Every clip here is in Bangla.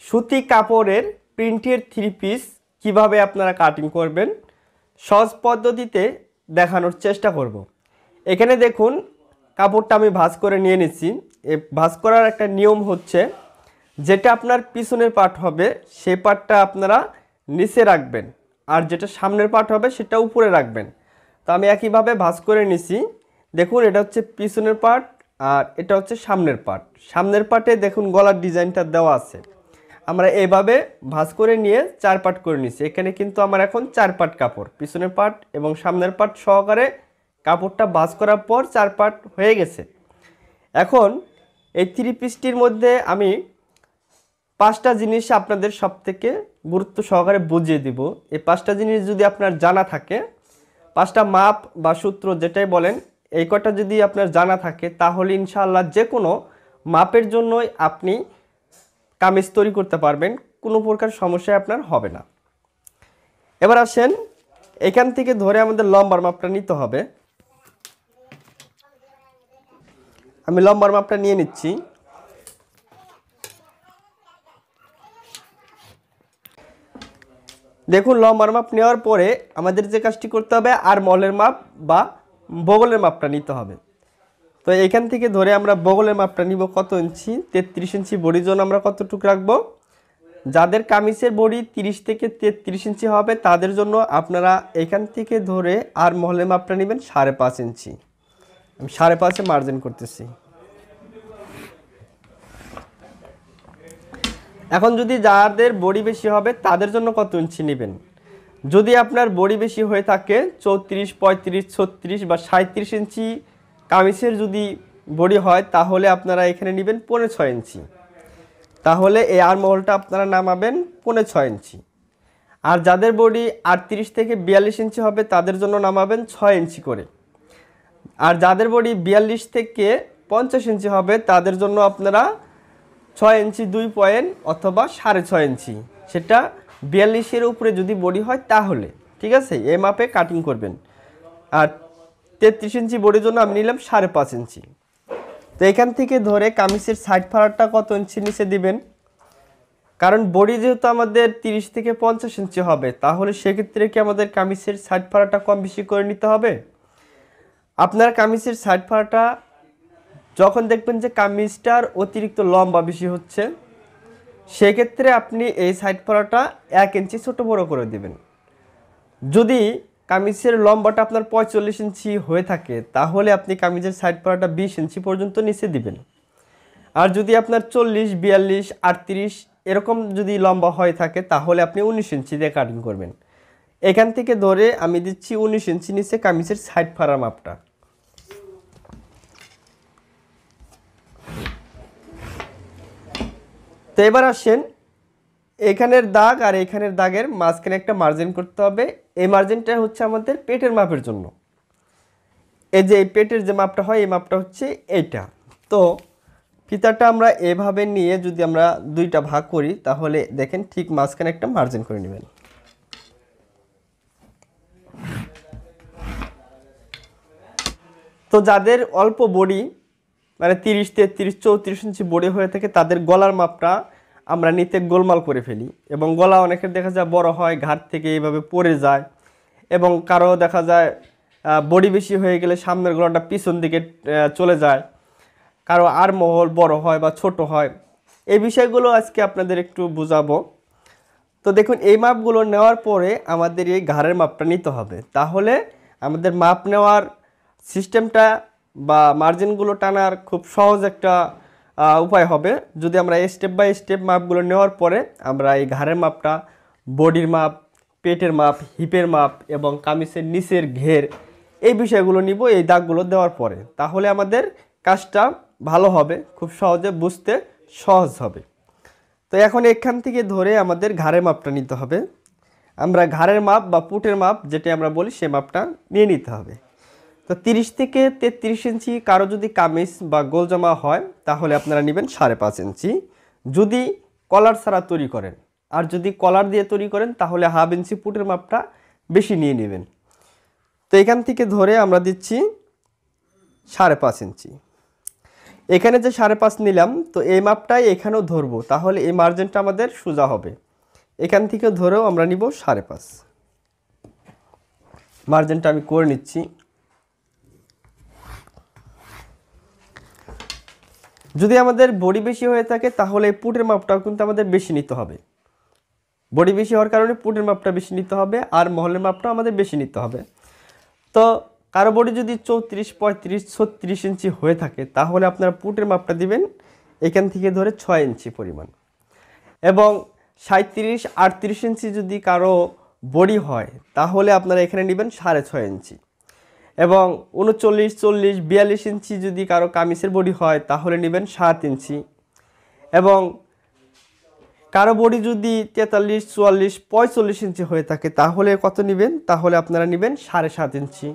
সুতি কাপড়ের প্রিন্টের থ্রি পিস কিভাবে আপনারা কাটিং করবেন সহজ পদ্ধতিতে দেখানোর চেষ্টা করব। এখানে দেখুন কাপড়টা আমি ভাঁজ করে নিয়ে নিচ্ছি। এই ভাঁজ করার একটা নিয়ম হচ্ছে, যেটা আপনার পিছনের পার্ট হবে সেই পার্টটা আপনারা নিচে রাখবেন, আর যেটা সামনের পার্ট হবে সেটা উপরে রাখবেন। তো আমি একইভাবে ভাঁজ করে নিছি। দেখুন এটা হচ্ছে পিছনের পার্ট আর এটা হচ্ছে সামনের পার্ট। সামনের পার্টে দেখুন গলার ডিজাইনটা দেওয়া আছে। আমরা এইভাবে ভাঁজ করে নিয়ে 4 পার্ট করে নিছি। এখানে কিন্তু আমার এখন 4 পার্ট কাপড়, পিছনের পার্ট এবং সামনের পার্ট সহকারে কাপড়টা ভাঁজ করার পর 4 পার্ট হয়ে গেছে। এখন এই থ্রি পিসটির মধ্যে আমি 5টা জিনিস আপনাদের সবথেকে গুরুত্ব সহকারে বুঝিয়ে দিব। এই 5টা জিনিস যদি আপনার জানা থাকে, 5টা মাপ বা সূত্র যেটাই বলেন, এই কটা যদি আপনার জানা থাকে তাহলে ইনশাআল্লাহ যে কোনো মাপের জন্যই আপনি কামিজ তৈরি করতে পারবেন, কোনো প্রকার সমস্যা আপনার হবে না। এবার আসেন, এখান থেকে ধরে আমাদের লম্বার মাপটা নিতে হবে। আমি লম্বার মাপটা নিয়ে নিচ্ছি। দেখুন লম্বার মাপ নেওয়ার পরে আমাদের যে কাজটি করতে হবে আর মহলের মাপ বা বগলের মাপটা নিতে হবে। তো এখান থেকে ধরে আমরা বগলের মাপটা নিব কত ইঞ্চি, 33 ইঞ্চি। বডির জন্য আমরা কতটুকু রাখবো, যাদের কামিজের বডি 30 থেকে 33 ইঞ্চি হবে তাদের জন্য আপনারা এখান থেকে ধরে আর মহলের মাপটা নেবেন 5.5 ইঞ্চি। আমি 5.5-এ মার্জিন করতেছি। এখন যদি যাদের বডি বেশি হবে তাদের জন্য কত ইঞ্চি নেবেন, যদি আপনার বডি বেশি হয়ে থাকে 34, 35, 36 বা 37 ইঞ্চি কামিজের যদি বডি হয় তাহলে আপনারা এখানে নেবেন 6.5 ইঞ্চি। তাহলে এই আর্মহোলটা আপনারা নামাবেন 6.5 ইঞ্চি। আর যাদের বডি 38 থেকে 42 ইঞ্চি হবে তাদের জন্য নামাবেন 6 ইঞ্চি করে। আর যাদের বডি 42 থেকে 50 ইঞ্চি হবে তাদের জন্য আপনারা 6 ইঞ্চি 2 পয়েন্ট অথবা 6.5 ইঞ্চি, সেটা 42-এর উপরে যদি বডি হয় তাহলে ঠিক আছে, এই মাপে কাটিং করবেন। আর 33 ইঞ্চি বডির জন্য আমি নিলাম 5.5 ইঞ্চি। তো এখান থেকে ধরে কামিজের সাইড ফাড়াটা কত ইঞ্চি নিচে দিবেন, কারণ বডি যেহেতু আমাদের 30 থেকে 50 ইঞ্চি হবে তাহলে সেক্ষেত্রে কি আমাদের কামিজের সাইড ফাড়াটা কম বেশি করে নিতে হবে। আপনার কামিজের সাইড ফাড়াটা যখন দেখবেন যে কামিজটার অতিরিক্ত লম্বা বেশি হচ্ছে, সেক্ষেত্রে আপনি এই সাইড ফাড়াটা 1 ইঞ্চি ছোট বড় করে দিবেন। যদি কামিজের লম্বাটা আপনার 45 ইঞ্চি হয়ে থাকে তাহলে আপনি কামিজের সাইড ফাড়াটা 20 ইঞ্চি পর্যন্ত নিচে দিবেন। আর যদি আপনার 40, 42, 38 এরকম যদি লম্বা হয়ে থাকে তাহলে আপনি 19 ইঞ্চি দিয়ে কাটিং করবেন। এখান থেকে ধরে আমি দিচ্ছি 19 ইঞ্চি নিচে কামিজের সাইড ফাড়ার মাপটা। তো এবার আসেন, এখানের দাগ আর এখানের দাগের মাঝখানে একটা মার্জিন করতে হবে। এই মার্জিনটা হচ্ছে আমাদের পেটের মাপের জন্য। এই যে এই পেটের যে মাপটা হয় এই মাপটা হচ্ছে এইটা। তো ফিতাটা আমরা এভাবে নিয়ে যদি আমরা 2টা ভাগ করি তাহলে দেখেন ঠিক মাঝখানে একটা মার্জিন করে নেবেন। তো যাদের অল্প বডি মানে 30, 33, 34 ইঞ্চি বডি হয়ে থাকে তাদের গলার মাপটা আমরা নিতে গোলমাল করে ফেলি, এবং গলা অনেকের দেখা যায় বড় হয়, ঘাট থেকে এইভাবে পড়ে যায়, এবং কারো দেখা যায় বডি বেশি হয়ে গেলে সামনের গলাটা পিছন দিকে চলে যায়, কারো আর্মহোল বড় হয় বা ছোট হয়। এই বিষয়গুলো আজকে আপনাদের একটু বুঝাবো। তো দেখুন এই মাপগুলো নেওয়ার পরে আমাদের এই ঘাড়ের মাপটা নিতে হবে, তাহলে আমাদের মাপ নেওয়ার সিস্টেমটা বা মার্জিনগুলো টানার খুব সহজ একটা উপায় হবে যদি আমরা স্টেপ বাই স্টেপ মাপগুলো নেওয়ার পরে আমরা এই ঘাড়ের মাপটা, বডির মাপ, পেটের মাপ, হিপের মাপ এবং কামিজের নিচের ঘের এই বিষয়গুলো নিব এই দাগগুলো দেওয়ার পরে, তাহলে আমাদের কাজটা ভালো হবে, খুব সহজে বুঝতে সহজ হবে। তো এখন এখান থেকে ধরে আমাদের ঘাড়ের মাপটা নিতে হবে। আমরা ঘাড়ের মাপ বা পুটের মাপ যেটা আমরা বলি সে মাপটা নিয়ে নিতে হবে। তো 30 থেকে 33 ইঞ্চি কারো যদি কামিজ বা গোলজামা হয় তাহলে আপনারা নেবেন 5.5 ইঞ্চি যদি কলার ছাড়া তৈরি করেন, আর যদি কলার দিয়ে তৈরি করেন তাহলে 1/2 ইঞ্চি পুটের মাপটা বেশি নিয়ে নেবেন। তো এখান থেকে ধরে আমরা দিচ্ছি 5.5 ইঞ্চি। এখানে যে 5.5 নিলাম, তো এই মাপটাই এখানেও ধরবো, তাহলে এই মার্জিনটা আমাদের সোজা হবে। এখান থেকে ধরেও আমরা নিব 5.5। মার্জিনটা আমি করে নিচ্ছি। যদি আমাদের বডি বেশি হয়ে থাকে তাহলে পুটের মাপটাও কিন্তু আমাদের বেশি নিতে হবে। বডি বেশি হওয়ার কারণে পুটের মাপটা বেশি নিতে হবে, আর মহলের মাপটাও আমাদের বেশি নিতে হবে। তো কারো বডি যদি 34, 35, 36 ইঞ্চি হয়ে থাকে তাহলে আপনারা পুটের মাপটা দিবেন এখান থেকে ধরে 6 ইঞ্চি পরিমাণ। এবং 37, 38 ইঞ্চি যদি কারো বডি হয় তাহলে আপনারা এখানে নেবেন 6.5 ইঞ্চি। এবং 39, 40, 42 ইঞ্চি যদি কারো কামিজের বডি হয় তাহলে নেবেন 7 ইঞ্চি। এবং কারো বডি যদি 43, 44, 45 ইঞ্চি হয়ে থাকে তাহলে কত নেবেন? তাহলে আপনারা নেবেন 7.5 ইঞ্চি।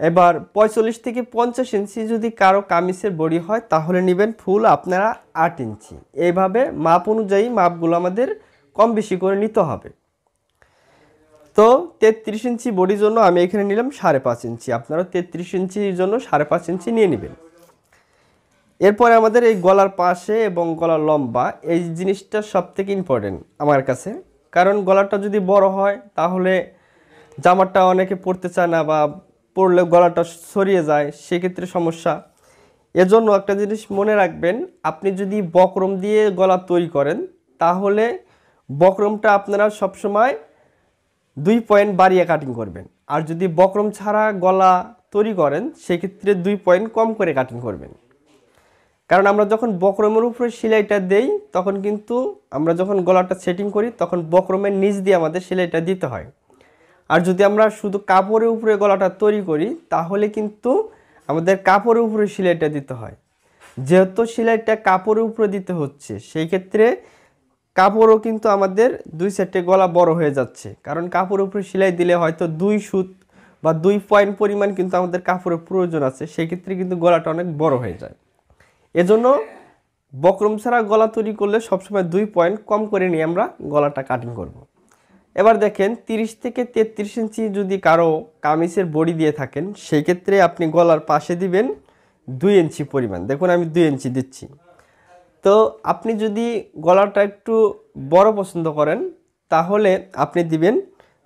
এবার 45 থেকে 50 ইঞ্চি যদি কারো কামিজের বডি হয় তাহলে নেবেন ফুল আপনারা 8 ইঞ্চি। এইভাবে মাপ অনুযায়ী মাপগুলো আমাদের কম বেশি করে নিতে হবে। তো 33 ইঞ্চি বডির জন্য আমি এখানে নিলাম 5.5 ইঞ্চি, আপনারা 33 ইঞ্চির জন্য 5.5 ইঞ্চি নিয়ে নেবেন। এরপরে আমাদের এই গলার পাশে এবং গলার লম্বা, এই জিনিসটা সবথেকে ইম্পর্টেন্ট আমার কাছে। কারণ গলাটা যদি বড় হয় তাহলে জামাটা অনেকে পরতে চায় না, বা পরলে গলাটা ছড়িয়ে যায়, সেক্ষেত্রে সমস্যা। এজন্য একটা জিনিস মনে রাখবেন, আপনি যদি বক্রম দিয়ে গলা তৈরি করেন তাহলে বক্রমটা আপনারা সবসময় 2 পয়েন্ট বাড়িয়ে কাটিং করবেন। আর যদি বক্রম ছাড়া গলা তৈরি করেন সেক্ষেত্রে 2 পয়েন্ট কম করে কাটিং করবেন। কারণ আমরা যখন বক্রমের উপরে সেলাইটা দেই তখন কিন্তু আমরা যখন গলাটা সেটিং করি তখন বক্রমের নিচ দিয়ে আমাদের সেলাইটা দিতে হয়। আর যদি আমরা শুধু কাপড়ের উপরে গলাটা তৈরি করি তাহলে কিন্তু আমাদের কাপড়ের উপরে সেলাইটা দিতে হয়। যেহেতু সেলাইটা কাপড়ের উপরে দিতে হচ্ছে সেই ক্ষেত্রে কাপড়ও কিন্তু আমাদের 2 সেটে গলা বড় হয়ে যাচ্ছে। কারণ কাপড়ের উপরে সেলাই দিলে হয়তো 2 সুত বা 2 পয়েন্ট পরিমাণ কিন্তু আমাদের কাপড়ের প্রয়োজন আছে, সেই ক্ষেত্রে কিন্তু গলাটা অনেক বড় হয়ে যায়। এজন্য বক্রম ছাড়া গলা তৈরি করলে সবসময় 2 পয়েন্ট কম করে নিয়ে আমরা গলাটা কাটিং করব। এবার দেখেন 30 থেকে 33 ইঞ্চি যদি কারো কামিজের বডি দিয়ে থাকেন সেই ক্ষেত্রে আপনি গলার পাশে দিবেন 2 ইঞ্চি পরিমাণ। দেখুন আমি 2 ইঞ্চি দিচ্ছি। তো আপনি যদি গলাটা একটু বড় পছন্দ করেন তাহলে আপনি দিবেন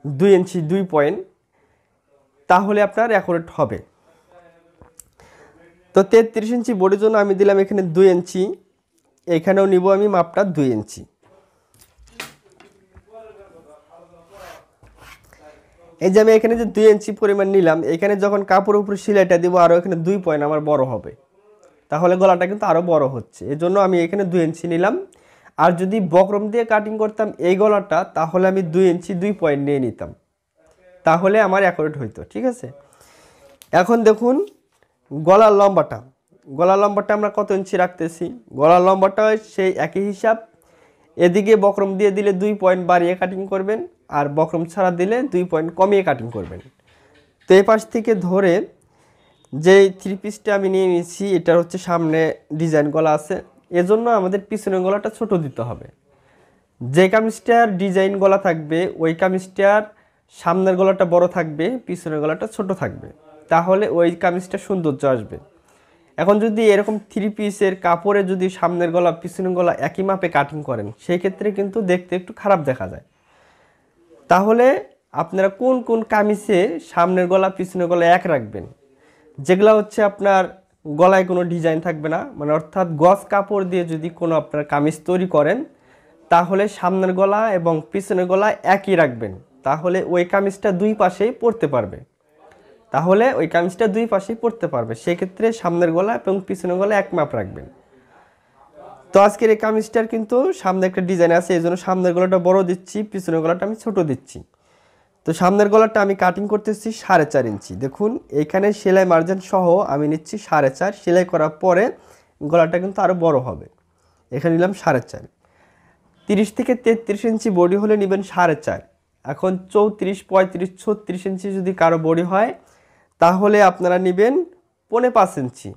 2 ইঞ্চি 2 পয়েন্ট, তাহলে আপনার অ্যাকুরেট হবে। তো 33 ইঞ্চি বডির জন্য আমি দিলাম এখানে 2 ইঞ্চি, এখানেও নিব আমি মাপটা 2 ইঞ্চি। এই যে আমি এখানে যে 2 ইঞ্চি পরিমাণ নিলাম, এখানে যখন কাপড়ের উপরে সেলাইটা দিব আরও এখানে 2 পয়েন্ট আমার বড় হবে, তাহলে গলাটা কিন্তু আরও বড় হচ্ছে। এজন্য আমি এখানে 2 ইঞ্চি নিলাম। আর যদি বক্রম দিয়ে কাটিং করতাম এই গলাটা তাহলে আমি 2 ইঞ্চি 2 পয়েন্ট নিয়ে নিতাম, তাহলে আমার অ্যাকুরেট হইতো। ঠিক আছে, এখন দেখুন গলার লম্বাটা আমরা কত ইঞ্চি রাখতেছি। গলার লম্বাটা সেই একই হিসাব, এদিকে বক্রম দিয়ে দিলে 2 পয়েন্ট বাড়িয়ে কাটিং করবেন, আর বক্রম ছাড়া দিলে 2 পয়েন্ট কমিয়ে কাটিং করবেন। তো এই পাশ থেকে ধরে যে 3 পিসটা আমি নিয়ে নিয়েছি এটা হচ্ছে সামনে ডিজাইন গলা আছে, এজন্য আমাদের পিছনের গলাটা ছোট দিতে হবে। যে কামিজটার ডিজাইন গলা থাকবে ওই কামিজটার সামনের গলাটা বড় থাকবে, পিছনের গলাটা ছোট থাকবে, তাহলে ওই কামিজটা সৌন্দর্য আসবে। এখন যদি এরকম 3 পিসের কাপড়ে যদি সামনের গলা পিছনের গলা একই মাপে কাটিং করেন সেই ক্ষেত্রে কিন্তু দেখতে একটু খারাপ দেখা যায়। তাহলে আপনারা কোন কোন কামিজে সামনের গলা পিছনের গলা এক রাখবেন, যেগুলো হচ্ছে আপনার গলায় কোনো ডিজাইন থাকবে না, মানে অর্থাৎ গজ কাপড় দিয়ে যদি কোনো আপনার কামিজ তৈরি করেন তাহলে সামনের গলা এবং পিছনের গলা একই রাখবেন, তাহলে ওই কামিজটা 2 পাশেই পরতে পারবে। সেক্ষেত্রে সামনের গলা এবং পিছনের গলা এক মাপ রাখবেন। তো আজকের এই কামিজটার কিন্তু সামনে একটা ডিজাইন আছে, এই জন্য সামনের গলাটা বড় দিচ্ছি, পিছনের গলাটা আমি ছোট দিচ্ছি। তো সামনের গলাটা আমি কাটিং করতেছি 4.5 ইঞ্চি। দেখুন এখানে সেলাই মার্জিন সহ আমি নিচ্ছি 4.5, সেলাই করার পরে গলাটা কিন্তু আরও বড় হবে। এখানে নিলাম 4.5। 30 থেকে 33 ইঞ্চি বডি হলে নেবেন 4.5। এখন 34, 35, 36 ইঞ্চি যদি কারো বডি হয় তাহলে আপনারা নেবেন 5.5 ইঞ্চি।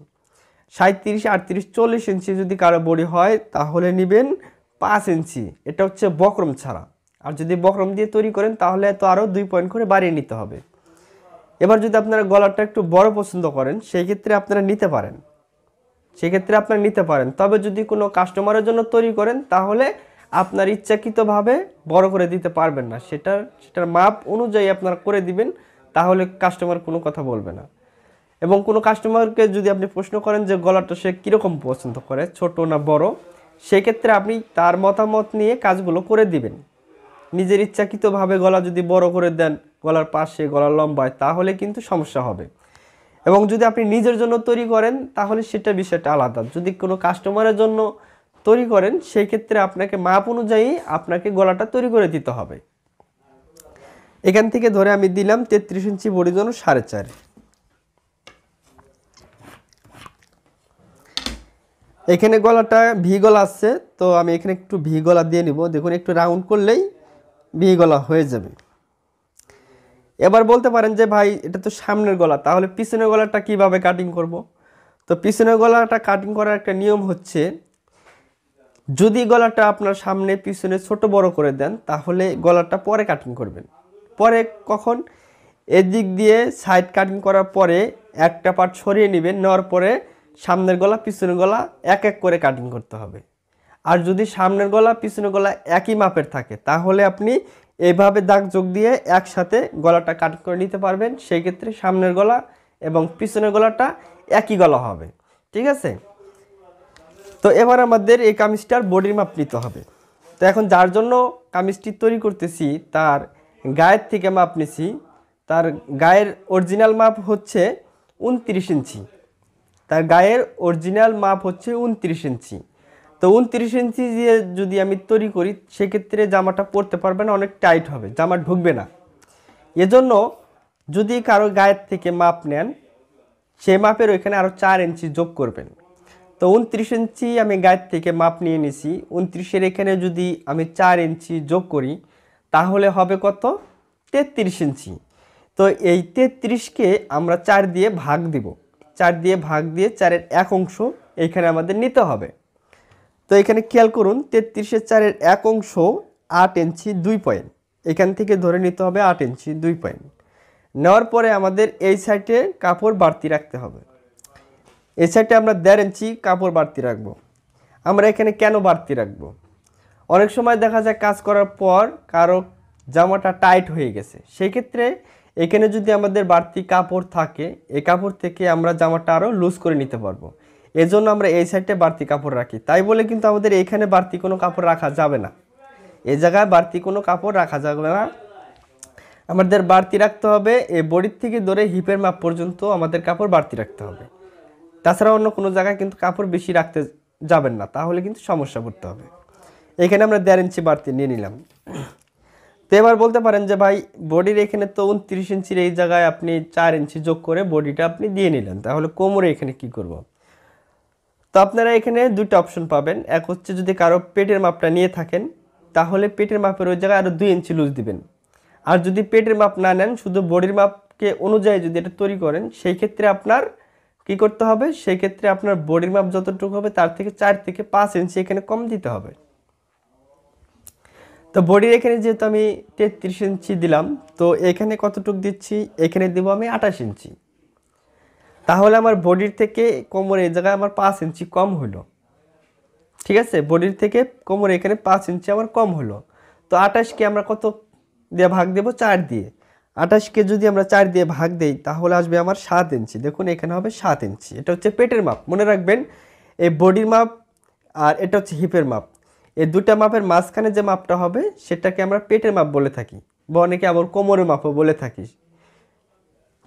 37, 38, 40 ইঞ্চি যদি কারো বডি হয় তাহলে নেবেন 5 ইঞ্চি। এটা হচ্ছে বক্রম ছাড়া। আর যদি বক্রম দিয়ে তৈরি করেন তাহলে তো আরও 2 পয়েন্ট করে বাড়িয়ে নিতে হবে। এবার যদি আপনারা গলাটা একটু বড় পছন্দ করেন সেই ক্ষেত্রে আপনারা নিতে পারেন। সেক্ষেত্রে আপনারা নিতে পারেন। তবে যদি কোনো কাস্টমারের জন্য তৈরি করেন তাহলে আপনার ইচ্ছাকৃতভাবে বড় করে দিতে পারবেন না, সেটার মাপ অনুযায়ী আপনারা করে দিবেন, তাহলে কাস্টমার কোনো কথা বলবে না। এবং কোনো কাস্টমারকে যদি আপনি প্রশ্ন করেন যে গলাটা সে কীরকম পছন্দ করে, ছোট না বড়, সেক্ষেত্রে আপনি তার মতামত নিয়ে কাজগুলো করে দিবেন। নিজের ইচ্ছাকৃতভাবে গলা যদি বড় করে দেন, গলার পাশে গলার লম্বায়, তাহলে কিন্তু সমস্যা হবে। এবং যদি আপনি নিজের জন্য তৈরি করেন তাহলে সেটা বিষয়টা আলাদা। যদি কোনো কাস্টমারের জন্য তৈরি করেন সেই ক্ষেত্রে আপনাকে মাপ অনুযায়ী আপনাকে গলাটা তৈরি করে দিতে হবে। এখান থেকে ধরে আমি দিলাম 33 ইঞ্চি বডির জন্য 4.5। এখানে গলাটা ভি গলা আছে, তো আমি এখানে একটু ভি গলা দিয়ে নিব। দেখুন একটু রাউন্ড করলেই ভি গলা হয়ে যাবে। এবার বলতে পারেন যে ভাই এটা তো সামনের গলা, তাহলে পিছনের গলাটা কিভাবে কাটিং করব? তো পিছনের গলাটা কাটিং করার একটা নিয়ম হচ্ছে, যদি গলাটা আপনার সামনে পিছনে ছোট বড় করে দেন তাহলে গলাটা পরে কাটিং করবেন। পরে কখন? এদিক দিয়ে সাইড কাটিং করার পরে একটা পার্ট সরিয়ে নেবেন, নেওয়ার পরে সামনের গলা পিছনের গলা এক এক করে কাটিং করতে হবে। আর যদি সামনের গলা পিছনের গলা একই মাপের থাকে তাহলে আপনি এইভাবে দাগ যোগ দিয়ে একসাথে গলাটা কাটিং করে নিতে পারবেন। সেই ক্ষেত্রে সামনের গলা এবং পিছনের গলাটা একই গলা হবে। ঠিক আছে? তো এবার আমাদের এই কামিজটার বডির মাপ নিতে হবে। তো এখন যার জন্য কামিজটি তৈরি করতেছি তার গায়ের থেকে মাপ নিছি। তার গায়ের অরিজিনাল মাপ হচ্ছে 29 ইঞ্চি। তার গায়ের অরিজিনাল মাপ হচ্ছে 29 ইঞ্চি। তো 29 ইঞ্চি দিয়ে যদি আমি তৈরি করি সেক্ষেত্রে জামাটা পরতে পারবে না, অনেক টাইট হবে, জামা ঢুকবে না। এজন্য যদি কারো গায়ের থেকে মাপ নেন সে মাপের ওইখানে আরও 4 ইঞ্চি যোগ করবেন। তো 29 ইঞ্চি আমি গায়ের থেকে মাপ নিয়ে নিছি। 29-এর এখানে যদি আমি 4 ইঞ্চি যোগ করি তাহলে হবে কত? 33 ইঞ্চি। তো এই 33কে আমরা 4 দিয়ে ভাগ দিব। 4 দিয়ে ভাগ দিয়ে 4-এর 1 অংশ এইখানে আমাদের নিতে হবে। তো এখানে খেয়াল করুন 33-এর 4-এর 1 অংশ 8 ইঞ্চি 2 পয়েন্ট। এখান থেকে ধরে নিতে হবে 8 ইঞ্চি 2 পয়েন্ট। নেওয়ার পরে আমাদের এই সাইডে কাপড় বাড়তি রাখতে হবে। এই সাইডে আমরা 1.5 ইঞ্চি কাপড় বাড়তি রাখবো। আমরা এখানে কেন বাড়তি রাখবো? অনেক সময় দেখা যায় কাজ করার পর কারো জামাটা টাইট হয়ে গেছে, সেই ক্ষেত্রে এখানে যদি আমাদের বাড়তি কাপড় থাকে এই কাপড় থেকে আমরা জামাটা আরও লুজ করে নিতে পারবো। এজন্য আমরা এই সাইডে বাড়তি কাপড় রাখি। তাই বলে কিন্তু আমাদের এখানে বাড়তি কোনো কাপড় রাখা যাবে না, এই জায়গায় বাড়তি কোনো কাপড় রাখা যাবে না। আমাদের বাড়তি রাখতে হবে এই বডির থেকে ধরে হিপের মাপ পর্যন্ত আমাদের কাপড় বাড়তি রাখতে হবে। তাছাড়া অন্য কোনো জায়গায় কিন্তু কাপড় বেশি রাখতে যাবেন না, তাহলে কিন্তু সমস্যা পড়তে হবে। এখানে আমরা 1.5 ইঞ্চি বাড়তি নিয়ে নিলাম। তো এবার বলতে পারেন যে ভাই বডির এখানে তো 29 ইঞ্চির এই জায়গায় আপনি 4 ইঞ্চি যোগ করে বডিটা আপনি দিয়ে নিলেন, তাহলে কোমরে এখানে কি করব? তো আপনারা এখানে দুটো অপশন পাবেন। এক হচ্ছে যদি কারো পেটের মাপটা নিয়ে থাকেন তাহলে পেটের মাপের ওই জায়গায় আরও 2 ইঞ্চি লুজ দিবেন। আর যদি পেটের মাপ না নেন শুধু বডির মাপকে অনুযায়ী যদি এটা তৈরি করেন সেই ক্ষেত্রে আপনার কি করতে হবে? সেই ক্ষেত্রে আপনার বডির মাপ যতটুকু হবে তার থেকে 4 থেকে 5 ইঞ্চি এখানে কম দিতে হবে। তো বডির এখানে যেহেতু আমি 33 ইঞ্চি দিলাম, তো এখানে কতটুকু দিচ্ছি? এখানে দেবো আমি 28 ইঞ্চি। তাহলে আমার বডির থেকে কোমরে এই জায়গায় আমার 5 ইঞ্চি কম হলো। ঠিক আছে? বডির থেকে কোমরে এখানে 5 ইঞ্চি আমার কম হলো। তো 28কে আমরা কত দিয়ে ভাগ দেবো? 4 দিয়ে। 28কে যদি আমরা 4 দিয়ে ভাগ দেই তাহলে আসবে আমার 7 ইঞ্চি। দেখুন এখানে হবে 7 ইঞ্চি। এটা হচ্ছে পেটের মাপ। মনে রাখবেন এই বডির মাপ আর এটা হচ্ছে হিপের মাপ। এই দুটা মাপের মাঝখানে যে মাপটা হবে সেটাকে আমরা পেটের মাপ বলে থাকি, বা অনেকে আবার কোমরের মাপও বলে থাকি।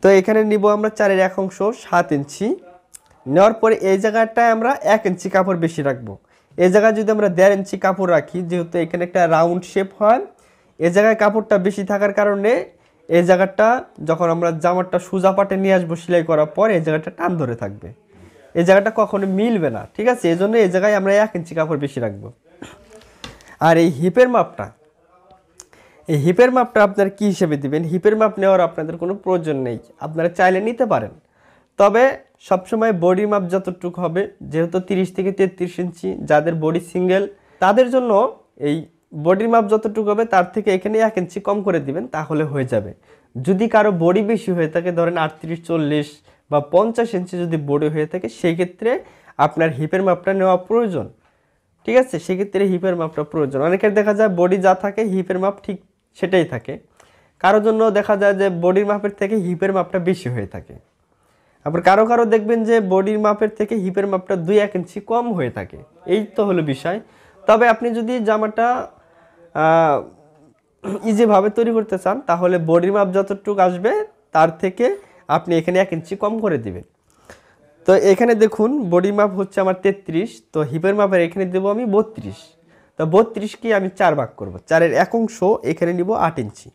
তো এখানে নিব আমরা 4-এর 1 অংশ 7 ইঞ্চি। নেওয়ার পরে এই জায়গাটায় আমরা 1 ইঞ্চি কাপড় বেশি রাখবো। এই জায়গায় যদি আমরা 1.5 ইঞ্চি কাপড় রাখি, যেহেতু এখানে একটা রাউন্ড শেপ হয়, এই জায়গায় কাপড়টা বেশি থাকার কারণে এই জায়গাটা যখন আমরা জামাটা সোজা পাটে নিয়ে আসবো সেলাই করার পর এই জায়গাটা টান ধরে থাকবে, এই জায়গাটা কখনো মিলবে না। ঠিক আছে? এই জন্য এই জায়গায় আমরা 1 ইঞ্চি কাপড় বেশি রাখবো। আর এই হিপের মাপটা আপনারা কি হিসেবে দিবেন? হিপের মাপ নেওয়ার আপনাদের কোনো প্রয়োজন নেই, আপনারা চাইলে নিতে পারেন। তবে সবসময় বডির মাপ যতটুকু হবে, যেহেতু 30 থেকে 33 ইঞ্চি যাদের বডি সিঙ্গেল তাদের জন্য এই বডির মাপ যতটুকু হবে তার থেকে এখানে 1 ইঞ্চি কম করে দিবেন, তাহলে হয়ে যাবে। যদি কারো বডি বেশি হয়ে থাকে, ধরেন 38, 40 বা 50 ইঞ্চি যদি বডি হয়ে থাকে, সেই ক্ষেত্রে আপনার হিপের মাপটা নেওয়া প্রয়োজন। ঠিক আছে, সেক্ষেত্রে হিপের মাপটা প্রয়োজন। অনেকের দেখা যায় বডি যা থাকে হিপের মাপ ঠিক সেটাই থাকে, কারোর জন্য দেখা যায় যে বডির মাপের থেকে হিপের মাপটা বেশি হয়ে থাকে। আবার কারো কারো দেখবেন যে বডির মাপের থেকে হিপের মাপটা 2-1 ইঞ্চি কম হয়ে থাকে। এই তো হলো বিষয়। তবে আপনি যদি জামাটা ইজিভাবে তৈরি করতে চান তাহলে বডির মাপ যতটুকু আসবে তার থেকে আপনি এখানে 1 ইঞ্চি কম করে দিবেন। তো এখানে দেখুন বডি মাপ হচ্ছে আমার 33, তো হিপের মাপের এখানে দেবো আমি 32। তো 32কে আমি 4 ভাগ করব, 4-এর 1 অংশ এখানে নিব 8 ইঞ্চি।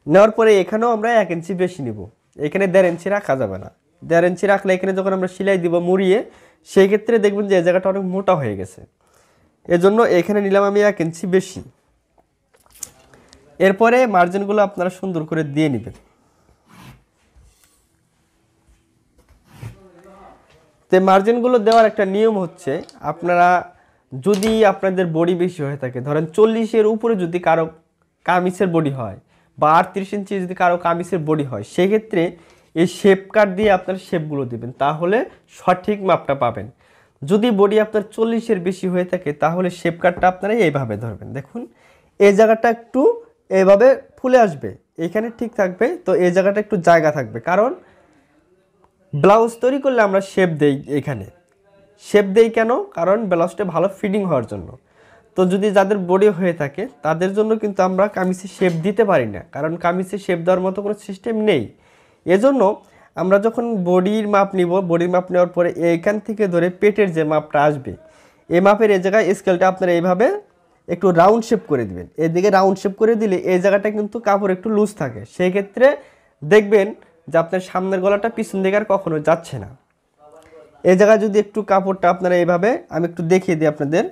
নেওয়ার পরে এখানেও আমরা 1 ইঞ্চি বেশি নিব, এখানে 1.5 ইঞ্চি রাখা যাবে না। 1.5 ইঞ্চি রাখলে এখানে যখন আমরা সেলাই দিব মুড়িয়ে, সেই ক্ষেত্রে দেখবেন যে এই জায়গাটা অনেক মোটা হয়ে গেছে, এজন্য এখানে নিলাম আমি 1 ইঞ্চি বেশি। এরপরে মার্জিনগুলো আপনারা সুন্দর করে দিয়ে নেবেন। তো মার্জিনগুলো দেওয়ার একটা নিয়ম হচ্ছে, আপনারা যদি আপনাদের বডি বেশি হয়ে থাকে, ধরেন 40-এর উপরে যদি কারো কামিজের বডি হয় বা 38 ইঞ্চি যদি কারো কামিজের বডি হয়, সেক্ষেত্রে এই শেপ কাট দিয়ে আপনার শেপগুলো দিবেন, তাহলে সঠিক মাপটা পাবেন। যদি বডি আপনার 40-এর বেশি হয়ে থাকে তাহলে শেপ কাটটা আপনারা এইভাবে ধরবেন। দেখুন এই জায়গাটা একটু এইভাবে ফুলে আসবে, এখানে ঠিক থাকবে, তো এই জায়গাটা একটু জায়গা থাকবে, কারণ ব্লাউজ তৈরি করলে আমরা শেপ দেই। এখানে শেপ দেই কেন? কারণ ব্লাউজটা ভালো ফিটিং হওয়ার জন্য। তো যদি যাদের বডি হয়ে থাকে তাদের জন্য কিন্তু আমরা কামিজে শেপ দিতে পারি না, কারণ কামিজে শেপ দেওয়ার মতো কোনো সিস্টেম নেই। এজন্য আমরা যখন বডির মাপ নিব, বডির মাপ নেওয়ার পরে এইখান থেকে ধরে পেটের যে মাপটা আসবে, এই মাপের এই জায়গায় স্কেলটা আপনারা এইভাবে একটু রাউন্ড শেপ করে দিবেন। এদিকে রাউন্ড শেপ করে দিলে এই জায়গাটা কিন্তু কাপড় একটু লুজ থাকে, সেই ক্ষেত্রে দেখবেন যে আপনার সামনের গলাটা পিছন দিকে আর কখনো যাচ্ছে না। এই জায়গায় যদি একটু কাপড়টা আপনারা এইভাবে, আমি একটু দেখিয়ে দিই আপনাদের,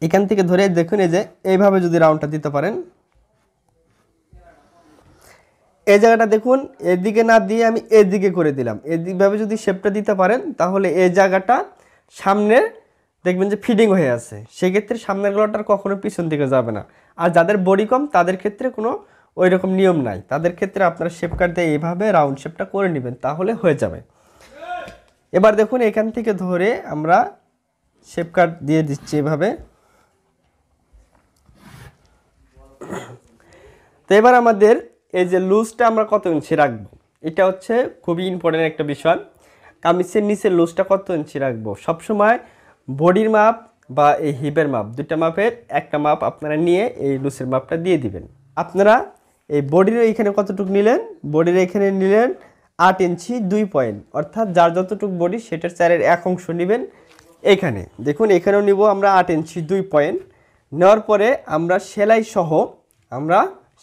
এখান থেকে ধরে দেখুন এই যে এইভাবে যদি রাউন্ডটা দিতে পারেন, এই জায়গাটা দেখুন এদিকে না দিয়ে আমি এদিকে করে দিলাম, এইভাবে যদি শেপটা দিতে পারেন তাহলে এই জায়গাটা সামনে দেখবেন যে ফিটিং হয়ে আছে, সেক্ষেত্রে সামনের গলাটার কখনো পিছন দিকে যাবে না। আর যাদের বডি কম তাদের ক্ষেত্রে কোনো ওই রকম নিয়ম নাই, তাদের ক্ষেত্রে আপনারা শেপ কাট দিয়ে এইভাবে রাউন্ড শেপটা করে নেবেন, তাহলে হয়ে যাবে। এবার দেখুন এখান থেকে ধরে আমরা শেপ কাট দিয়ে দিচ্ছি এভাবে। তো এবার আমাদের এই যে লুজটা আমরা কত ইঞ্চি রাখবো, এটা হচ্ছে খুবই ইম্পর্টেন্ট একটা বিষয়। কামিজের নিচে লুজটা কত ইঞ্চি রাখবো, সবসময় বডির মাপ বা এই হিপের মাপ, দুইটা মাপের একটা মাপ আপনারা নিয়ে এই লুজের মাপটা দিয়ে দিবেন। আপনারা এই বডির এইখানে কতটুকু নিলেন, বডির এখানে নিলেন 8 ইঞ্চি 2 পয়েন্ট, অর্থাৎ যার যতটুকু বডি সেটার 4-এর 1 অংশ নেবেন। এখানে দেখুন এখানেও নিব আমরা 8 ইঞ্চি 2 পয়েন্ট। নেওয়ার পরে আমরা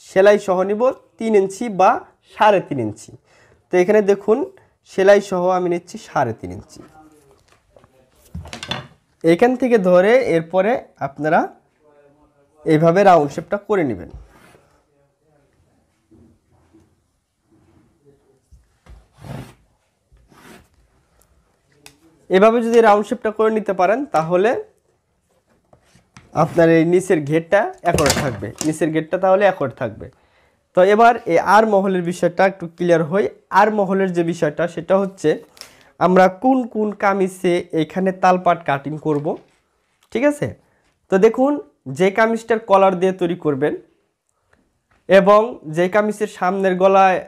সেলাই সহ নিব 3 ইঞ্চি বা 3.5 ইঞ্চি। তো এখানে দেখুন সেলাই সহ আমি নিচ্ছি 3.5 ইঞ্চি। এখান থেকে ধরে এরপরে আপনারা এইভাবে রাউন্ড শেপটা করে নেবেন। এভাবে যদি রাউন্ড শেপটা করে নিতে পারেন তাহলে আপনার এই নিচের ঘেরটা অ্যাকোরেট থাকবে, নিচের ঘেরটা তাহলে অ্যাকোরেট থাকবে। তো এবার এই আর মহলের বিষয়টা একটু ক্লিয়ার হই। আর মহলের যে বিষয়টা সেটা হচ্ছে আমরা কোন কোন কামিজে এখানে তালপাট কাটিং করব, ঠিক আছে। তো দেখুন যে কামিজটার কলার দিয়ে তৈরি করবেন এবং যে কামিজের সামনের গলায়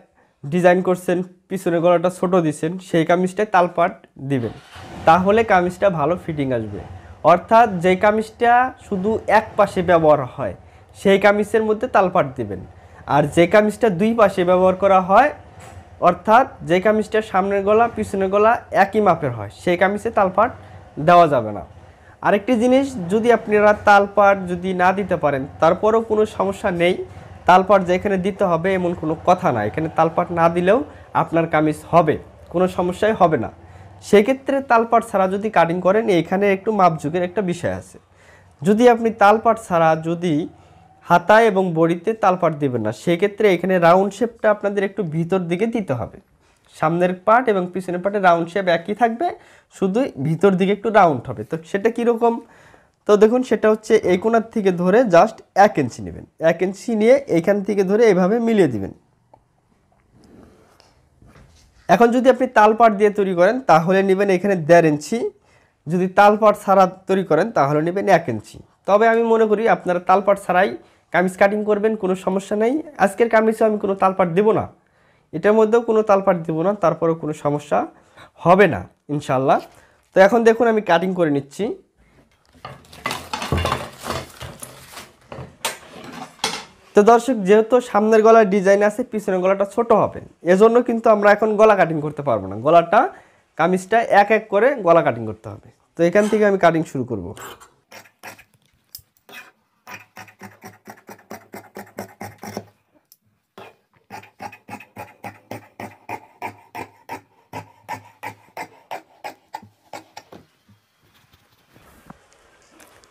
ডিজাইন করছেন, পিছনের গলাটা ছোট দিচ্ছেন, সেই কামিজটায় তালপাট দিবেন, তাহলে কামিজটা ভালো ফিটিং আসবে। অর্থাৎ যে কামিজটা শুধু এক পাশে ব্যবহার হয় সেই কামিজের মধ্যে তালপাট দিবেন, আর যে কামিজটা দুই পাশে ব্যবহার করা হয়, অর্থাৎ যে কামিজটা সামনের গলা পিছনের গলা একই মাপের হয়, সেই কামিজে তালপাট দেওয়া যাবে না। আরেকটি জিনিস, যদি আপনারা তালপাট যদি না দিতে পারেন তারপরেও কোনো সমস্যা নেই, তালপাট যে এখানে দিতে হবে এমন কোনো কথা না, এখানে তালপাট না দিলেও আপনার কামিজ হবে, কোনো সমস্যাই হবে না। সেক্ষেত্রে তালপাট ছাড়া যদি কাটিং করেন এখানে একটু মাপঝুঁকের একটা বিষয় আছে। যদি আপনি তালপাট ছাড়া যদি হাতায় এবং বডিতে তালপাট দিবেন না, সেক্ষেত্রে এখানে রাউন্ড শেপটা আপনাদের একটু ভিতর দিকে দিতে হবে। সামনের পার্ট এবং পিছনের পার্টে রাউন্ড শেপ একই থাকবে, শুধু ভিতর দিকে একটু রাউন্ড হবে। তো সেটা কীরকম, তো দেখুন সেটা হচ্ছে এই কোণার থেকে ধরে জাস্ট 1 ইঞ্চি নেবেন, 1 ইঞ্চি নিয়ে এইখান থেকে ধরে এইভাবে মিলিয়ে দিবেন। এখন যদি আপনি তালপাট দিয়ে তৈরি করেন তাহলে নেবেন এখানে 1.5 ইঞ্চি, যদি তালপাট ছাড়া তৈরি করেন তাহলে নেবেন 1 ইঞ্চি। তবে আমি মনে করি আপনারা তালপাট ছাড়াই কামিজ কাটিং করবেন, কোনো সমস্যা নেই। আজকের কামিজে আমি কোনো তালপাট দেব না, এটার মধ্যেও কোনো তালপাট দেব না, তারপরেও কোনো সমস্যা হবে না ইনশাল্লাহ। তো এখন দেখুন আমি কাটিং করে নিচ্ছি। তো দর্শক, যেহেতু সামনের গলার ডিজাইন আছে, পিছনের গলাটা ছোট হবে, এজন্য কিন্তু আমরা এখন গলা কাটিং করতে পারবো না। গলাটা কামিজটা এক এক করে গলা কাটিং করতে হবে। তো এখান থেকে আমি কাটিং শুরু করব।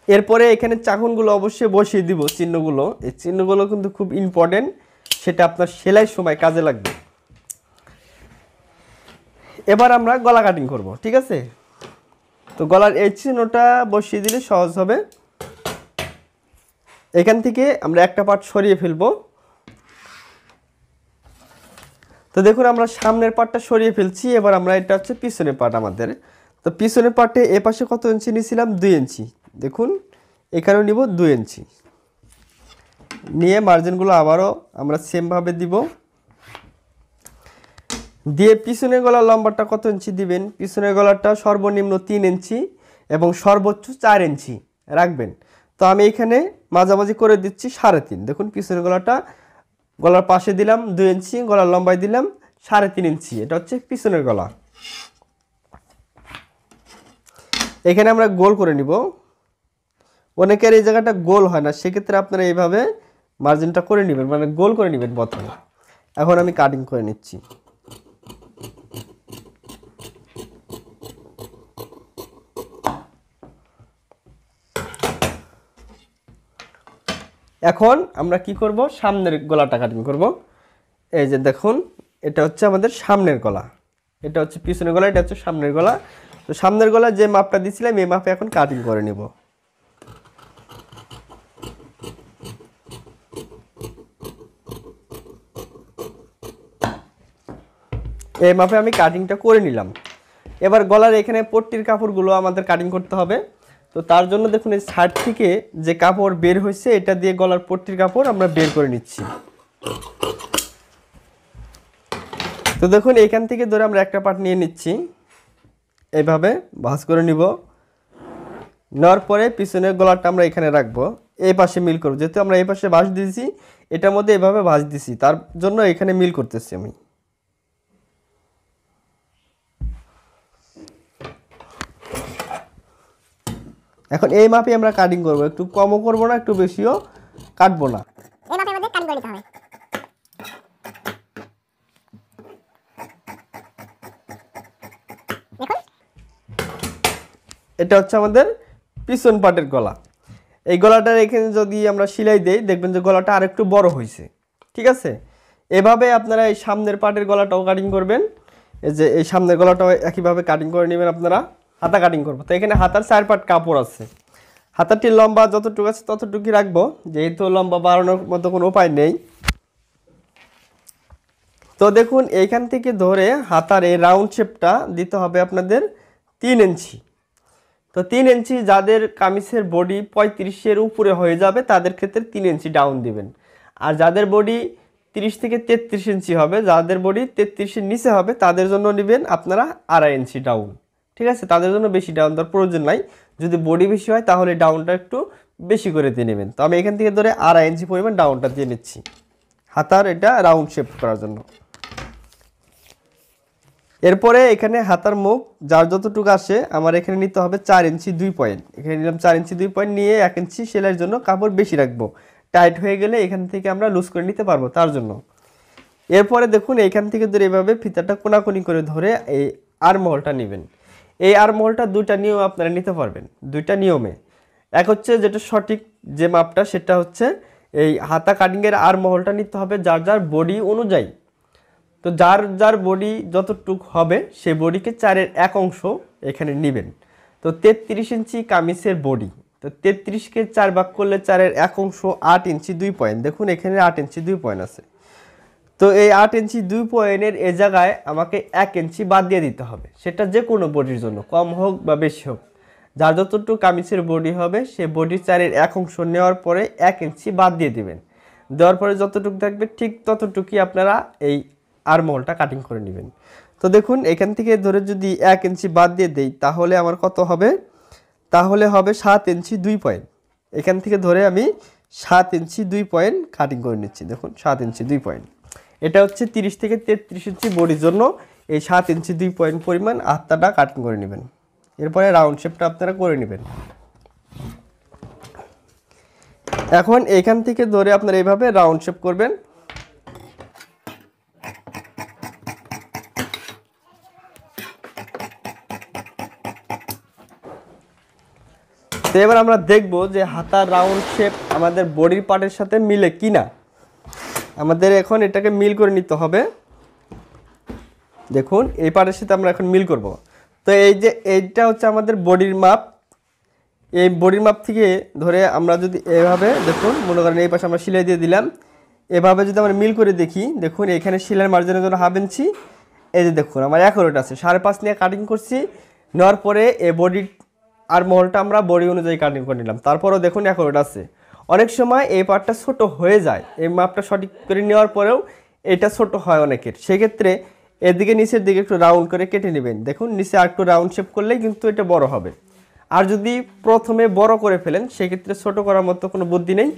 এরপরে এখানে চাকুনগুলো অবশ্যই বসিয়ে দিব, চিহ্নগুলো। এই চিহ্নগুলো কিন্তু খুব ইম্পর্টেন্ট, সেটা আপনার সেলাইয়ের সময় কাজে লাগবে। এবার আমরা গলা কাটিং করব, ঠিক আছে? তো গলার এই চিহ্নটা বসিয়ে দিলে সহজ হবে। এখান থেকে আমরা একটা পার্ট সরিয়ে ফেলবো। তো দেখুন আমরা সামনের পার্টটা সরিয়ে ফেলছি। এবার আমরা, এটা হচ্ছে পিছনের পার্ট আমাদের। তো পিছনের পার্টে এ পাশে কত ইঞ্চি নিয়েছিলাম? 2 ইঞ্চি। দেখুন এখানেও নিব 2 ইঞ্চি নিয়ে মার্জিনগুলো আবারও আমরা সেমভাবে দিব। দিয়ে পিছনের গলার লম্বাটা কত ইঞ্চি দিবেন? পিছনের গলাটা সর্বনিম্ন 3 ইঞ্চি এবং সর্বোচ্চ 4 ইঞ্চি রাখবেন। তো আমি এখানে মাঝামাঝি করে দিচ্ছি 3.5। দেখুন পিছনের গলাটা গলার পাশে দিলাম 2 ইঞ্চি, গলার লম্বায় দিলাম 3.5 ইঞ্চি। এটা হচ্ছে পিছনের গলা। এখানে আমরা গোল করে নিব। অনেকের এই জায়গাটা গোল হয় না, সেক্ষেত্রে আপনারা এইভাবে মার্জিনটা করে নেবেন, মানে গোল করে নেবেন প্রথমে। এখন আমি কাটিং করে নিচ্ছি। এখন আমরা কি করব? সামনের গলাটা কাটিং করব। এই যে দেখুন, এটা হচ্ছে আমাদের সামনের গলা, এটা হচ্ছে পিছনের গলা, এটা হচ্ছে সামনের গলা। তো সামনের গলা যে মাপটা দিয়েছিলাম এই মাপে এখন কাটিং করে নেব। এই মাপে আমি কাটিংটা করে নিলাম। এবার গলার এখানে পট্টির কাপড়গুলো আমাদের কাটিং করতে হবে। তো তার জন্য দেখুন এই সাইড থেকে যে কাপড় বের হয়েছে এটা দিয়ে গলার পট্টির কাপড় আমরা বের করে নিচ্ছি। তো দেখুন এখান থেকে ধরে আমরা একটা পার্ট নিয়ে নিচ্ছি, এইভাবে ভাঁজ করে নিব। নেওয়ার পরে পিছনের গলাটা আমরা এখানে রাখবো, এই পাশে মিল করব। যেহেতু আমরা এই পাশে ভাঁজ দিয়েছি, এটার মধ্যে এভাবে ভাঁজ দিছি, তার জন্য এখানে মিল করতেছি আমি। এখন এই মাপে আমরা কাটিং করব, একটু কমও করব না, একটু বেশিও কাটবো না। এই মাপে আমাদের কাটিং করে নিতে হবে। দেখুন এটা হচ্ছে আমাদের পিছন পাটের গলা। এই গলাটার এখানে যদি আমরা সেলাই দেই, দেখবেন যে গলাটা আরেকটু বড় হয়েছে, ঠিক আছে? এভাবে আপনারা এই সামনের পাটের গলাটাও কাটিং করবেন। এই যে এই সামনের গলাটাও একইভাবে কাটিং করে নেবেন আপনারা। হাতা কাটিং করবো, তো এখানে হাতার 4 পাট কাপড় আছে। হাতাটির লম্বা যতটুকু আছে ততটুকুই রাখবো, যেহেতু লম্বা বাড়ানোর মতো কোনো উপায় নেই। তো দেখুন এইখান থেকে ধরে হাতার এই রাউন্ড শেপটা দিতে হবে আপনাদের 3 ইঞ্চি। তো 3 ইঞ্চি, যাদের কামিজের বডি 35-এর উপরে হয়ে যাবে তাদের ক্ষেত্রে 3 ইঞ্চি ডাউন দিবেন। আর যাদের বডি 30 থেকে 33 ইঞ্চি হবে, যাদের বডি 33-এর নিচে হবে তাদের জন্য নেবেন আপনারা 2.5 ইঞ্চি ডাউন, ঠিক আছে? তাদের জন্য বেশি ডাউন দেওয়ার প্রয়োজন নাই। যদি বডি বেশি হয় তাহলে ডাউনটা একটু বেশি করে দিয়ে নেবেন। তো আমি এখান থেকে ধরে 2.5 ইঞ্চি পরিমাণ ডাউনটা দিয়ে নিচ্ছি হাতার এটা রাউন্ড শেপ করার জন্য। এরপরে এখানে হাতার মুখ যার যতটুকু আসে আমার এখানে নিতে হবে 4 ইঞ্চি 2 পয়েন্ট। এখানে নিলাম 4 ইঞ্চি 2 পয়েন্ট, নিয়ে 1 ইঞ্চি সেলাইয়ের জন্য কাপড় বেশি রাখবো। টাইট হয়ে গেলে এখান থেকে আমরা লুজ করে নিতে পারবো, তার জন্য। এরপরে দেখুন এইখান থেকে ধরে এভাবে ফিতাটা কোনাকুনি করে ধরে এই আর্মহোলটা নেবেন। এই আর্মহোলটা 2টা নিয়ম আপনারা নিতে পারবেন, 2টা নিয়মে। এক হচ্ছে যেটা সঠিক যে মাপটা, সেটা হচ্ছে এই হাতা কাটিংয়ের আর্মহোলটা নিতে হবে যার যার বডি অনুযায়ী। তো যার যার বডি যতটুক হবে সেই বডিকে 4-এর 1 অংশ এখানে নেবেন। তো 33 ইঞ্চি কামিজের বডি, তো 33কে 4 ভাগ করলে 4-এর 1 অংশ 8 ইঞ্চি 2 পয়েন্ট। দেখুন এখানে 8 ইঞ্চি 2 পয়েন্ট আছে। তো তো এই 8 ইঞ্চি 2 পয়েন্টের এই জায়গায় আমাকে 1 ইঞ্চি বাদ দিয়ে দিতে হবে, সেটা যে কোনো বডির জন্য, কম হোক বা বেশি হোক। যার যতটুকু কামিজের বডি হবে সে বডির 4-এর 1 অংশ নেওয়ার পরে 1 ইঞ্চি বাদ দিয়ে দিবেন। দেওয়ার পরে যতটুকু থাকবে ঠিক ততটুকুই আপনারা এই আর্মহোলটা কাটিং করে নেবেন। তো দেখুন এখান থেকে ধরে যদি 1 ইঞ্চি বাদ দিয়ে দেই তাহলে আমার কত হবে, তাহলে হবে 7 ইঞ্চি 2 পয়েন্ট। এখান থেকে ধরে আমি 7 ইঞ্চি 2 পয়েন্ট কাটিং করে নিচ্ছি। দেখুন 7 ইঞ্চি 2 পয়েন্ট, এটা হচ্ছে 30 থেকে 33 ইঞ্চি বডির জন্য এই 7 ইঞ্চি 2 পয়েন্ট পরিমাণ আত্মাটা কাটিং করে নেবেন। এরপরে রাউন্ড শেপটা আপনারা করে নেবেন। এখন এখান থেকে ধরে আপনারা এইভাবে রাউন্ড শেপ করবেন। তো এবার আমরা দেখব যে হাতার রাউন্ড শেপ আমাদের বডির পার্টের সাথে মিলে কিনা। আমাদের এখন এটাকে মিল করে নিতে হবে। দেখুন এই পার্টের সাথে আমরা এখন মিল করব। তো এই যে এইটা হচ্ছে আমাদের বডির মাপ, এই বডির মাপ থেকে ধরে আমরা যদি এভাবে দেখুন মনে করেন এই পাশে আমরা সেলাই দিয়ে দিলাম, এভাবে যদি আমরা মিল করে দেখি, দেখুন এখানে সেলাইয়ের মার্জিনের জন্য 1/2 ইঞ্চি, এই যে দেখুন আমার অ্যাকুরেট আছে, 5.5 নিয়ে কাটিং করছি। নেওয়ার পরে এই বডির আর মহলটা আমরা বডি অনুযায়ী কাটিং করে নিলাম, তারপরেও দেখুন অ্যাকুরেট আছে। অনেক সময় এই পার্টটা ছোট হয়ে যায়, এই মাপটা সঠিক করে নেওয়ার পরেও এটা ছোট হয় অনেকের, সেক্ষেত্রে এদিকে নিচের দিকে একটু রাউন্ড করে কেটে নেবেন। দেখুন নিচে আর একটু রাউন্ড শেপ করলেই কিন্তু এটা বড় হবে। আর যদি প্রথমে বড় করে ফেলেন সেক্ষেত্রে ছোট করার মতো কোনো বুদ্ধি নেই।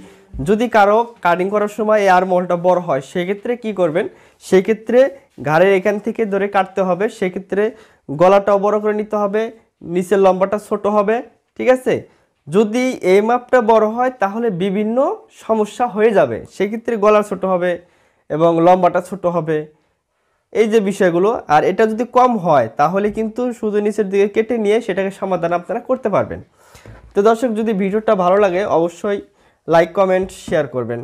যদি কারো কাটিং করার সময় এই আর্মহোলটা বড় হয় সেক্ষেত্রে কি করবেন, সেক্ষেত্রে ঘাড়ের এখান থেকে ধরে কাটতে হবে, সেক্ষেত্রে গলাটাও বড় করে নিতে হবে, নিচের লম্বাটা ছোট হবে, ঠিক আছে। যদি এই মাপটা বড় হয় তাহলে বিভিন্ন সমস্যা হয়ে যাবে, সেক্ষেত্রে গলা ছোট হবে এবং লম্বাটা ছোট হবে, এই যে বিষয়গুলো। আর এটা যদি কম হয় তাহলে কিন্তু শুধু নিচের দিকে কেটে নিয়ে সেটাকে সমাধান আপনারা করতে পারবেন। তো দর্শক যদি ভিডিওটা ভালো লাগে অবশ্যই লাইক কমেন্ট শেয়ার করবেন।